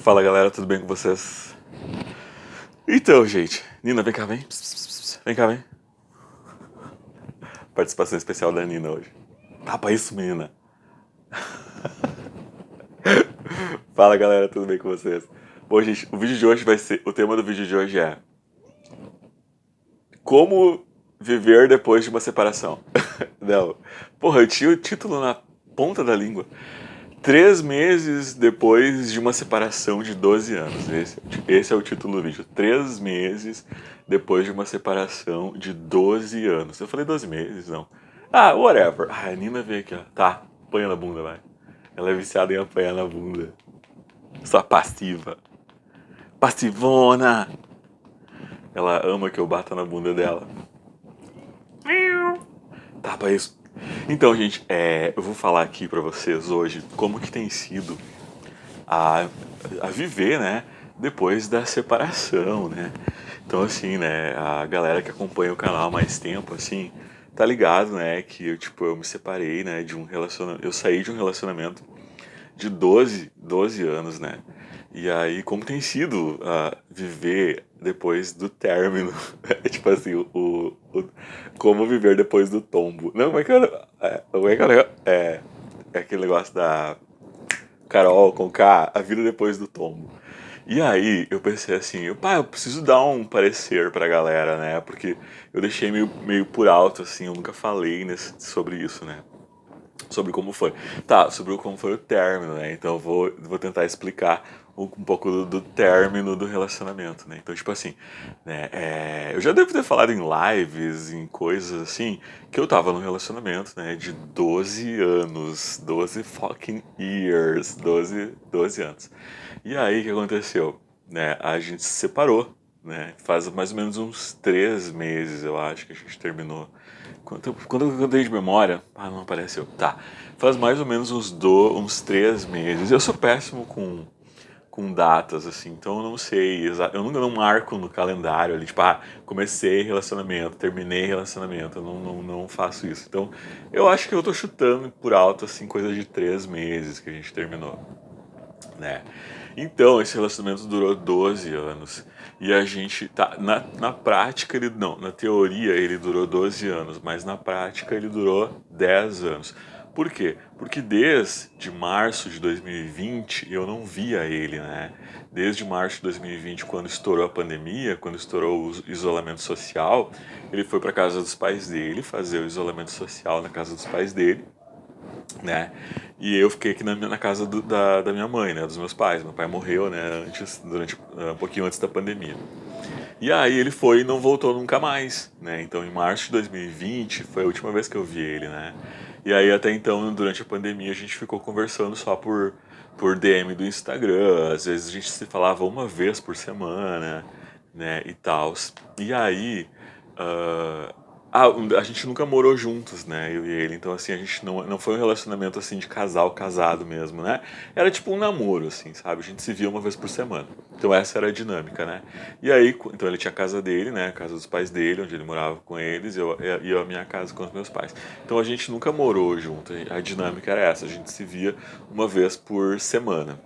Fala galera, tudo bem com vocês? Então, gente, Nina, vem cá, vem. Vem cá, vem. Participação especial da Nina hoje. Tapa isso, menina. Fala galera, tudo bem com vocês? Bom, gente, o vídeo de hoje vai ser. O tema do vídeo de hoje é como viver depois de uma separação. Não. Porra, eu tinha o título na ponta da língua. 3 meses depois de uma separação de 12 anos. Esse é o título do vídeo. 3 meses depois de uma separação de 12 anos. Eu falei 12 meses, não. Ah, whatever. Ah, a Nina veio aqui, ó. Tá, apanha na bunda, vai. Ela é viciada em apanhar na bunda. Só passiva. Passivona! Ela ama que eu bata na bunda dela. Tapa isso. Então, gente, eu vou falar aqui pra vocês hoje como que tem sido a, a viver, né, depois da separação, né. Então, assim, né, a galera que acompanha o canal há mais tempo, assim, tá ligado, né, que eu me separei, né, de um relacionamento, eu saí de um relacionamento de 12 anos, né. E aí, como tem sido viver depois do término, é tipo assim, como viver depois do tombo. Não, como é que é aquele negócio da Carol com K, a vida depois do tombo. E aí eu pensei assim, eu preciso dar um parecer pra galera, né? Porque eu deixei meio por alto, assim, eu nunca falei sobre isso, né? Sobre como foi. Tá, sobre como foi o término, né? Então eu vou tentar explicar um pouco do término do relacionamento, né? Então, tipo assim, né? Eu já devo ter falado em lives, em coisas assim, que eu tava num relacionamento, né? De 12 anos, 12 fucking years, 12 anos. E aí, o que aconteceu? Né? A gente se separou, né? Faz mais ou menos uns 3 meses, eu acho, que a gente terminou. Quando eu dei de memória, não apareceu. Tá. Faz mais ou menos uns 3 meses. Eu sou péssimo com datas, assim, então eu não sei. Eu nunca não marco no calendário ali, tipo, comecei relacionamento, terminei relacionamento. Eu não faço isso. Então, eu acho que eu tô chutando por alto, assim, coisa de 3 meses que a gente terminou, né? Então, esse relacionamento durou 12 anos. E a gente tá. Na prática, não, na teoria ele durou 12 anos, mas na prática ele durou 10 anos. Por quê? Porque desde março de 2020 eu não via ele, né? Desde março de 2020, quando estourou a pandemia, quando estourou o isolamento social, ele foi para casa dos pais dele fazer o isolamento social na casa dos pais dele, né? E eu fiquei aqui na casa da minha mãe, né? Dos meus pais. Meu pai morreu, né? Um pouquinho antes da pandemia. E aí ele foi e não voltou nunca mais, né? Então em março de 2020 foi a última vez que eu vi ele, né? E aí até então, durante a pandemia, a gente ficou conversando só por DM do Instagram. Às vezes a gente se falava uma vez por semana, né? E tal. E aí. ah, a gente nunca morou juntos, né? Eu e ele. Então, assim, a gente não foi um relacionamento assim de casal casado mesmo, né? Era tipo um namoro, assim, sabe? A gente se via uma vez por semana. Então, essa era a dinâmica, né? E aí, então ele tinha a casa dele, né? A casa dos pais dele, onde ele morava com eles, e eu a minha casa com os meus pais. Então, a gente nunca morou junto. A dinâmica era essa: a gente se via uma vez por semana.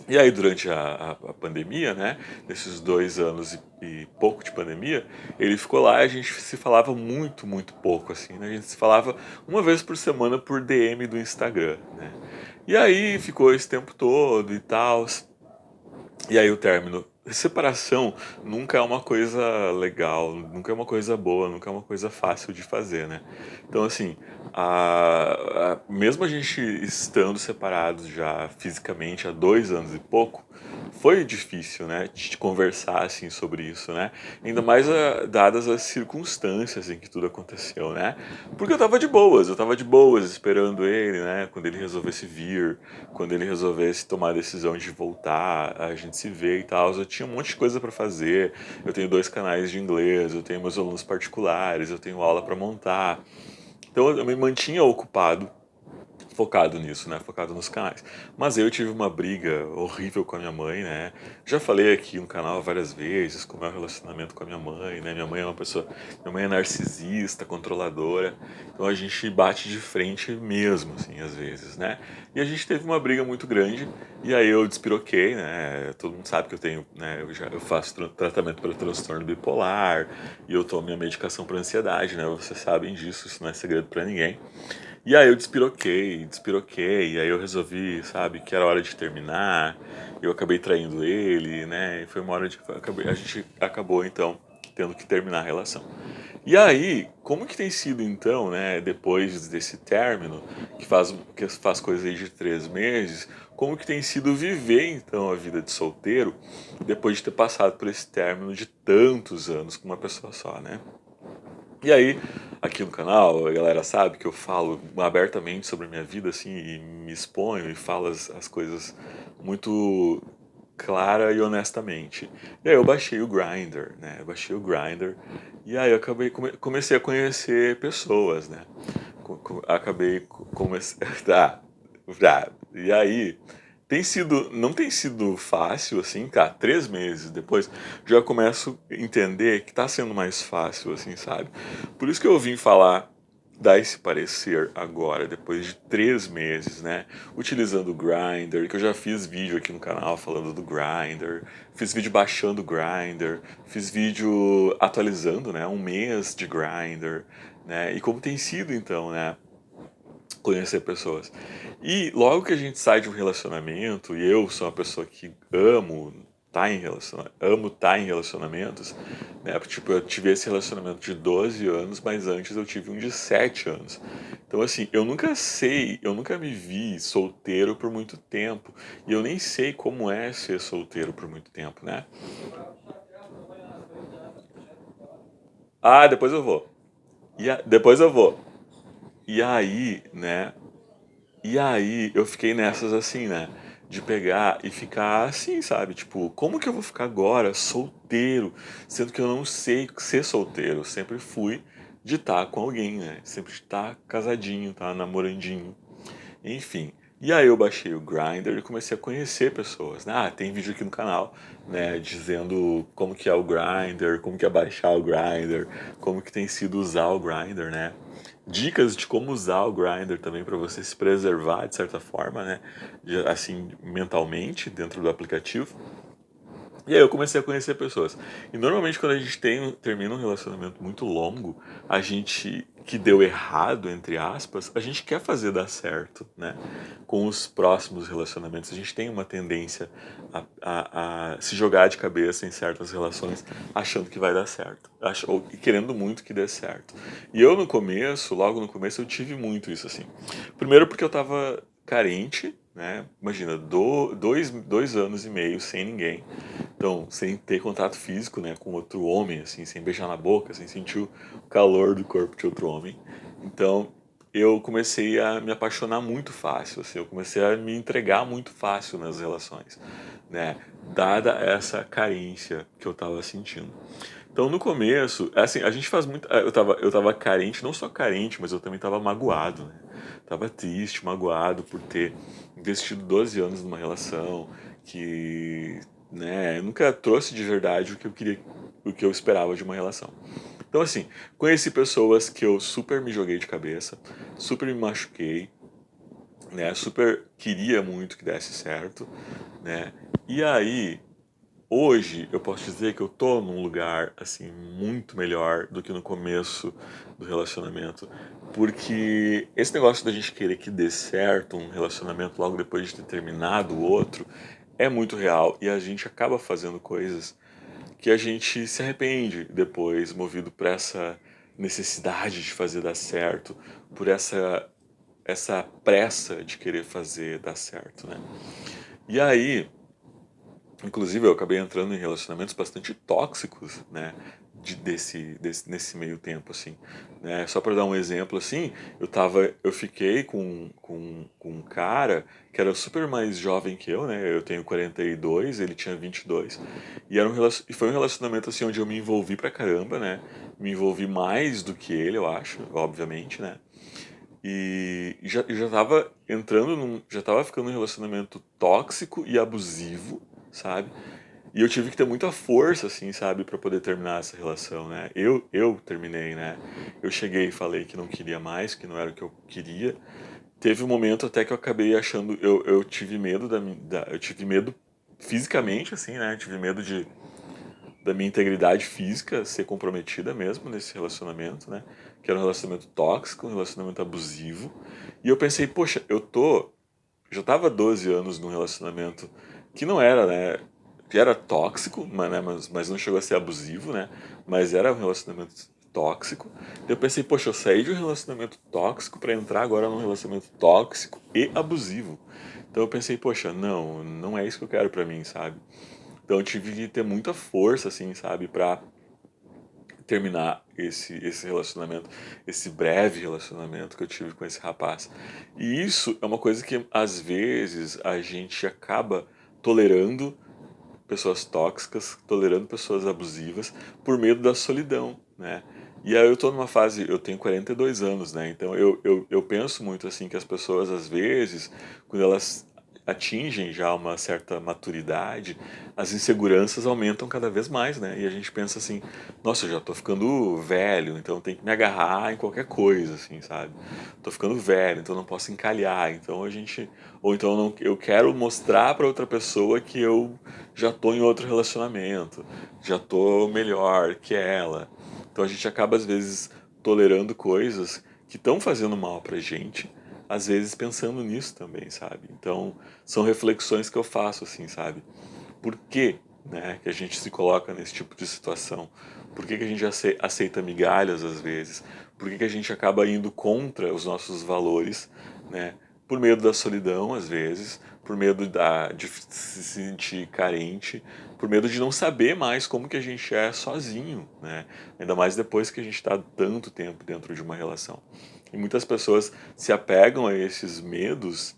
E aí, durante a pandemia, né, nesses 2 anos e pouco de pandemia, ele ficou lá e a gente se falava muito, muito pouco, assim, né? A gente se falava uma vez por semana por DM do Instagram, né? E aí ficou esse tempo todo e tal. E aí o término. Separação nunca é uma coisa legal, nunca é uma coisa boa, nunca é uma coisa fácil de fazer, né? Então, assim, mesmo a gente estando separados já fisicamente há 2 anos e pouco, foi difícil, né, de conversar, assim, sobre isso, né? Ainda mais dadas as circunstâncias em que tudo aconteceu, né? Porque eu tava de boas esperando ele, né, quando ele resolvesse vir, quando ele resolvesse tomar a decisão de voltar, a gente se vê e tal. Eu tinha um monte de coisa para fazer. Eu tenho 2 canais de inglês, eu tenho meus alunos particulares, eu tenho aula para montar. Então eu me mantinha ocupado focado nisso, né? Focado nos canais. Mas eu tive uma briga horrível com a minha mãe, né? Já falei aqui no canal várias vezes como é o relacionamento com a minha mãe, né? Minha mãe é uma pessoa, minha mãe é narcisista, controladora, então a gente bate de frente mesmo, assim, às vezes, né? E a gente teve uma briga muito grande e aí eu despiroquei, né? Todo mundo sabe que eu tenho, né? Eu faço tratamento para transtorno bipolar e eu tomo minha medicação para ansiedade, né? Vocês sabem disso, isso não é segredo para ninguém. E aí eu despiroquei, e aí eu resolvi, sabe, que era hora de terminar, eu acabei traindo ele, né, e foi uma hora de... a gente acabou, então, tendo que terminar a relação. E aí, como que tem sido, então, né, depois desse término, que faz coisa aí de 3 meses, como que tem sido viver, então, a vida de solteiro, depois de ter passado por esse término de tantos anos com uma pessoa só, né? E aí, aqui no canal, a galera sabe que eu falo abertamente sobre a minha vida, assim, e me exponho e falo as coisas muito clara e honestamente. E aí eu baixei o Grindr, né? Eu baixei o Grindr e aí eu acabei comecei a conhecer pessoas, né? Acabei comecei tá. E aí não tem sido fácil, assim, cara, 3 meses depois, já começo a entender que tá sendo mais fácil, assim, sabe? Por isso que eu vim falar, dar esse parecer agora, depois de 3 meses, né? Utilizando o Grindr, que eu já fiz vídeo aqui no canal falando do Grindr, fiz vídeo baixando o Grindr, fiz vídeo atualizando, né? 1 mês de Grindr, né? E como tem sido, então, né? Conhecer pessoas. E logo que a gente sai de um relacionamento, e eu sou uma pessoa que amo estar em relacionamentos, né? Tipo, eu tive esse relacionamento de 12 anos, mas antes eu tive um de 7 anos. Então, assim, eu nunca me vi solteiro por muito tempo, e eu nem sei como é ser solteiro por muito tempo, né? Ah, depois eu vou. Depois eu vou. E aí, né? E aí eu fiquei nessas assim, né? De pegar e ficar assim, sabe? Tipo, como que eu vou ficar agora solteiro, sendo que eu não sei ser solteiro? Eu sempre fui de estar com alguém, né? Sempre de estar casadinho, tá namorandinho. Enfim. E aí eu baixei o Grindr e comecei a conhecer pessoas, né? Ah, tem vídeo aqui no canal, né, dizendo como que é o Grindr, como que é baixar o Grindr, como que tem sido usar o Grindr, né? Dicas de como usar o Grindr também para você se preservar de certa forma, né? Assim, mentalmente dentro do aplicativo. E aí eu comecei a conhecer pessoas. E normalmente quando a gente termina um relacionamento muito longo, a gente que deu errado, entre aspas, a gente quer fazer dar certo, né? Com os próximos relacionamentos. A gente tem uma tendência a se jogar de cabeça em certas relações achando que vai dar certo. Ou querendo muito que dê certo. E eu no começo, logo no começo, eu tive muito isso assim. Primeiro porque eu tava carente, né? Imagina, 2 anos e meio sem ninguém. Então, sem ter contato físico, né, com outro homem, assim, sem beijar na boca, sem sentir o calor do corpo de outro homem. Então, eu comecei a me apaixonar muito fácil, assim, eu comecei a me entregar muito fácil nas relações, né, dada essa carência que eu tava sentindo. Então, no começo, assim, a gente faz muito. Eu tava carente, não só carente, mas eu também tava magoado, né? Tava triste, magoado por ter investido 12 anos numa relação que, né, nunca trouxe de verdade o que eu queria, o que eu esperava de uma relação. Então, assim, conheci pessoas que eu super me joguei de cabeça, super me machuquei, né? Super queria muito que desse certo, né? E aí, hoje eu posso dizer que eu tô num lugar assim muito melhor do que no começo do relacionamento, porque esse negócio da gente querer que dê certo um relacionamento logo depois de ter terminado o outro é muito real e a gente acaba fazendo coisas que a gente se arrepende depois, movido por essa necessidade de fazer dar certo, por essa pressa de querer fazer dar certo, né? E aí, inclusive, eu acabei entrando em relacionamentos bastante tóxicos, né? Nesse meio tempo, assim, né? Só para dar um exemplo, assim, eu fiquei com um cara que era super mais jovem que eu, né? Eu tenho 42, ele tinha 22, e e foi um relacionamento, assim, onde eu me envolvi pra caramba, né? Me envolvi mais do que ele, eu acho, obviamente, né? E já tava entrando já tava ficando num relacionamento tóxico e abusivo, sabe? E eu tive que ter muita força, assim, sabe, pra poder terminar essa relação, né? Eu terminei, né? Eu cheguei e falei que não queria mais, que não era o que eu queria. Teve um momento até que eu acabei achando, eu tive medo eu tive medo fisicamente, assim, né? Eu tive medo da minha integridade física ser comprometida mesmo nesse relacionamento, né? Que era um relacionamento tóxico, um relacionamento abusivo. E eu pensei, poxa, já tava 12 anos num relacionamento que não era, né? Que era tóxico, mas não chegou a ser abusivo, né? Mas era um relacionamento tóxico. Eu pensei, poxa, eu saí de um relacionamento tóxico para entrar agora num relacionamento tóxico e abusivo. Então eu pensei, poxa, não é isso que eu quero pra mim, sabe? Então eu tive que ter muita força, assim, sabe, pra terminar esse relacionamento, esse breve relacionamento que eu tive com esse rapaz. E isso é uma coisa que às vezes a gente acaba tolerando pessoas tóxicas, tolerando pessoas abusivas por medo da solidão, né? E aí eu tô numa fase, eu tenho 42 anos, né? Então eu penso muito assim que as pessoas às vezes, quando elas atingem já uma certa maturidade, as inseguranças aumentam cada vez mais, né? E a gente pensa assim, nossa, eu já tô ficando velho, então tem que me agarrar em qualquer coisa, assim, sabe? Tô ficando velho, então não posso encalhar, então a gente, ou então eu quero mostrar para outra pessoa que eu já tô em outro relacionamento, já tô melhor que ela. Então a gente acaba às vezes tolerando coisas que estão fazendo mal pra gente, às vezes pensando nisso também, sabe? Então são reflexões que eu faço assim, sabe? Por que, né, que a gente se coloca nesse tipo de situação? Por que a gente aceita migalhas às vezes? Por que a gente acaba indo contra os nossos valores, né? Por medo da solidão, às vezes, por medo de se sentir carente, por medo de não saber mais como que a gente é sozinho, né? Ainda mais depois que a gente está tanto tempo dentro de uma relação. E muitas pessoas se apegam a esses medos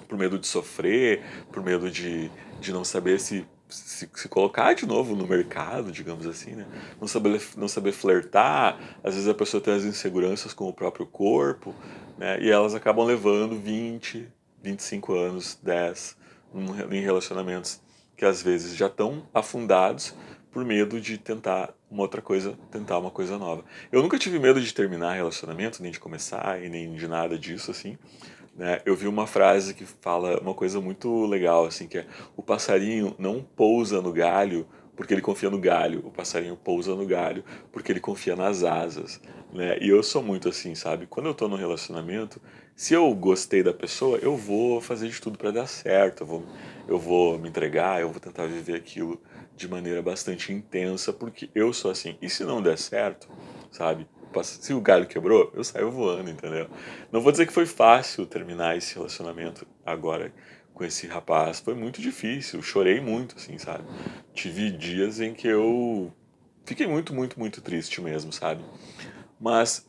por medo de sofrer, por medo de não saber se colocar de novo no mercado, digamos assim, né? Não saber flertar, às vezes a pessoa tem as inseguranças com o próprio corpo, né? E elas acabam levando 20, 25 anos, 10 em relacionamentos que às vezes já estão afundados por medo de tentar uma outra coisa, tentar uma coisa nova. Eu nunca tive medo de terminar relacionamento, nem de começar, e nem de nada disso, assim, né? Eu vi uma frase que fala uma coisa muito legal, assim, que é: o passarinho não pousa no galho porque ele confia no galho, o passarinho pousa no galho porque ele confia nas asas, né? E eu sou muito assim, sabe? Quando eu tô num relacionamento, se eu gostei da pessoa, eu vou fazer de tudo para dar certo, eu vou me entregar, eu vou tentar viver aquilo de maneira bastante intensa, porque eu sou assim. E se não der certo, sabe? Se o galho quebrou, eu saio voando, entendeu? Não vou dizer que foi fácil terminar esse relacionamento agora com esse rapaz. Foi muito difícil. Chorei muito, assim, sabe? Tive dias em que eu fiquei muito triste mesmo, sabe? Mas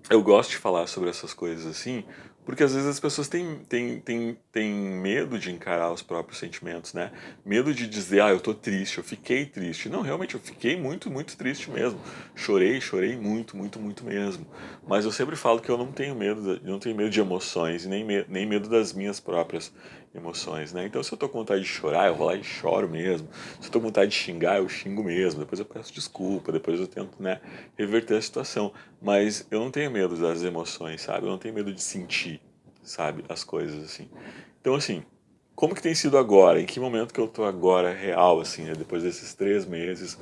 eu gosto de falar sobre essas coisas assim, porque às vezes as pessoas têm medo de encarar os próprios sentimentos, né? Medo de dizer, eu tô triste, eu fiquei triste. Não, realmente, eu fiquei muito triste mesmo. Chorei muito mesmo. Mas eu sempre falo que eu não tenho medo, não tenho medo de emoções, e nem medo das minhas próprias emoções, né? Então se eu tô com vontade de chorar, eu vou lá e choro mesmo. Se eu tô com vontade de xingar, eu xingo mesmo. Depois eu peço desculpa, depois eu tento, né, reverter a situação. Mas eu não tenho medo das emoções, sabe? Eu não tenho medo de sentir, sabe, as coisas assim. Então, assim, como que tem sido agora? Em que momento que eu tô agora real, assim, né? Depois desses 3 meses,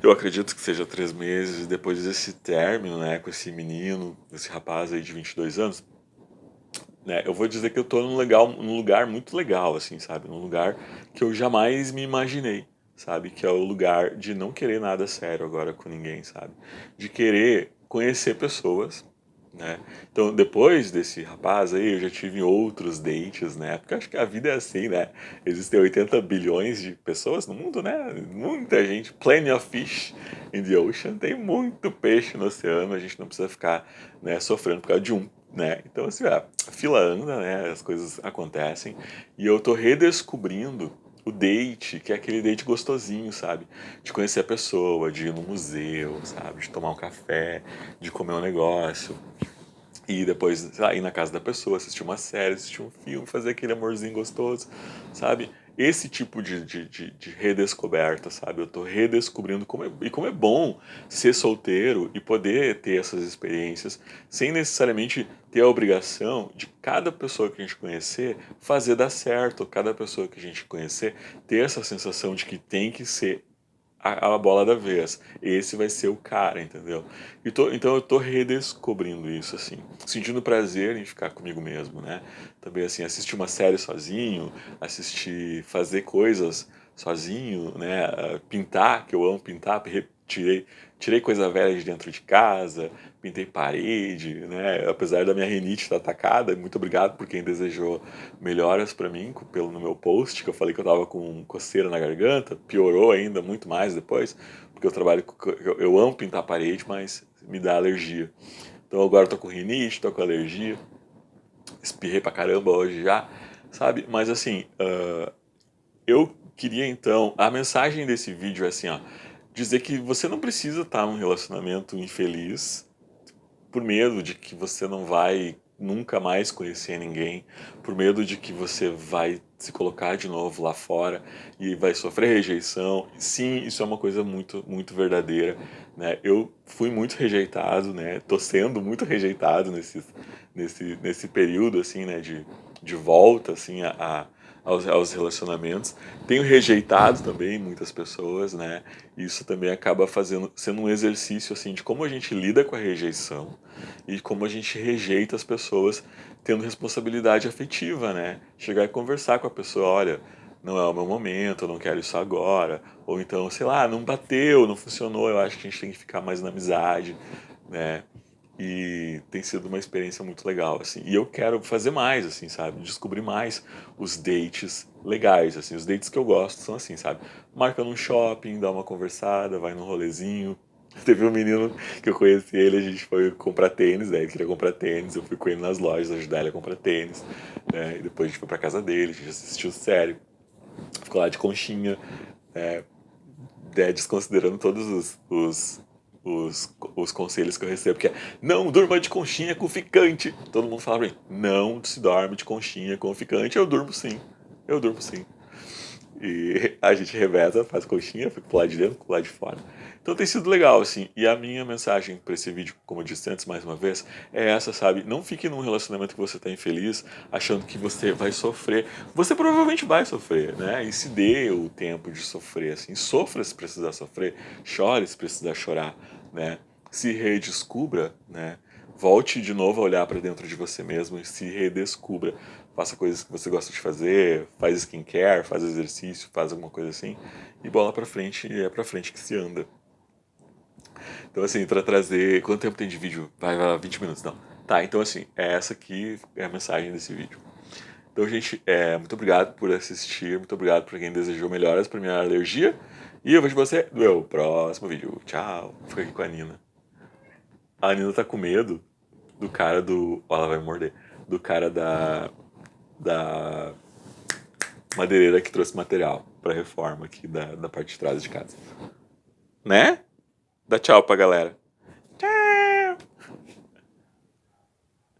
eu acredito que seja 3 meses, depois desse término, né, com esse menino, esse rapaz aí de 22 anos, né? Eu vou dizer que eu tô num lugar muito legal, assim, sabe? Num lugar que eu jamais me imaginei, sabe? Que é o lugar de não querer nada sério agora com ninguém, sabe? De querer conhecer pessoas, né? Então, depois desse rapaz aí, eu já tive outros dates, né? Porque eu acho que a vida é assim, né? Existem 80 bilhões de pessoas no mundo, né? Muita gente, plenty of fish in the ocean, tem muito peixe no oceano, a gente não precisa ficar, né, sofrendo por causa de um, né? Então, assim, a fila anda, né? As coisas acontecem, e eu tô redescobrindo o date, que é aquele date gostosinho, sabe? De conhecer a pessoa, de ir no museu, sabe? De tomar um café, de comer um negócio. E depois, sei lá, ir na casa da pessoa, assistir uma série, assistir um filme, fazer aquele amorzinho gostoso, sabe? Esse tipo de redescoberta, sabe? Eu tô redescobrindo como é bom ser solteiro e poder ter essas experiências sem necessariamente ter a obrigação de cada pessoa que a gente conhecer fazer dar certo, cada pessoa que a gente conhecer ter essa sensação de que tem que ser a bola da vez. Esse vai ser o cara, entendeu? Então eu tô redescobrindo isso, assim. Sentindo prazer em ficar comigo mesmo, né? Também, assim, assistir uma série sozinho, fazer coisas sozinho, né? Pintar, que eu amo pintar, tirei coisa velha de dentro de casa, pintei parede, né? Apesar da minha rinite estar atacada, muito obrigado por quem desejou melhoras para mim no meu post, que eu falei que eu tava com coceira na garganta, piorou ainda muito mais depois, porque eu amo pintar parede, mas me dá alergia. Então agora eu tô com rinite, tô com alergia, espirrei pra caramba hoje já, sabe? Mas assim, eu queria então, a mensagem desse vídeo é assim, ó, dizer que você não precisa estar num relacionamento infeliz por medo de que você não vai nunca mais conhecer ninguém, por medo de que você vai se colocar de novo lá fora e vai sofrer rejeição. Sim, isso é uma coisa muito, muito verdadeira, né? Eu fui muito rejeitado, né? Tô sendo muito rejeitado nesse período, assim, né? De volta, assim, aos relacionamentos. Tenho rejeitado também muitas pessoas, né? Isso também acaba sendo um exercício, assim, de como a gente lida com a rejeição e como a gente rejeita as pessoas tendo responsabilidade afetiva, né? Chegar e conversar com a pessoa, olha, não é o meu momento, eu não quero isso agora, ou então, sei lá, não bateu, não funcionou, eu acho que a gente tem que ficar mais na amizade, né? E tem sido uma experiência muito legal, assim. E eu quero fazer mais, assim, sabe? Descobrir mais os dates legais, assim. Os dates que eu gosto são assim, sabe? Marca num shopping, dá uma conversada, vai num rolezinho. Teve um menino que eu conheci ele, a gente foi comprar tênis, né? Ele queria comprar tênis, eu fui com ele nas lojas ajudar ele a comprar tênis, né? E depois a gente foi pra casa dele, a gente assistiu série, ficou lá de conchinha, né? Desconsiderando todos os conselhos que eu recebo, que é não durma de conchinha com ficante. Todo mundo fala pra mim, não se dorme de conchinha com ficante. Eu durmo sim. E a gente reveza, faz conchinha, fica pro lado de dentro, pro lado de fora. Então tem sido legal, assim. E a minha mensagem para esse vídeo, como eu disse antes, mais uma vez, é essa, sabe? Não fique num relacionamento que você tá infeliz, achando que você vai sofrer. Você provavelmente vai sofrer, né? E se dê o tempo de sofrer, assim. Sofra se precisar sofrer, chore se precisar chorar, né? Se redescubra, né? Volte de novo a olhar para dentro de você mesmo e se redescubra. Faça coisas que você gosta de fazer, faz skincare, faz exercício, faz alguma coisa assim. E bola pra frente, e é pra frente que se anda. Então, assim, pra trazer. Quanto tempo tem de vídeo? Vai lá, 20 minutos, não. Tá, então, assim, essa aqui é a mensagem desse vídeo. Então, gente, muito obrigado por assistir, muito obrigado por quem desejou melhoras pra minha alergia. E eu vejo você no meu próximo vídeo. Tchau. Fica aqui com a Nina. A Nina tá com medo do cara do. Ó, ela vai morder. Do cara da madeireira que trouxe material pra reforma aqui da parte de trás de casa. Né? Dá tchau pra galera. Tchau.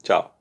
Tchau.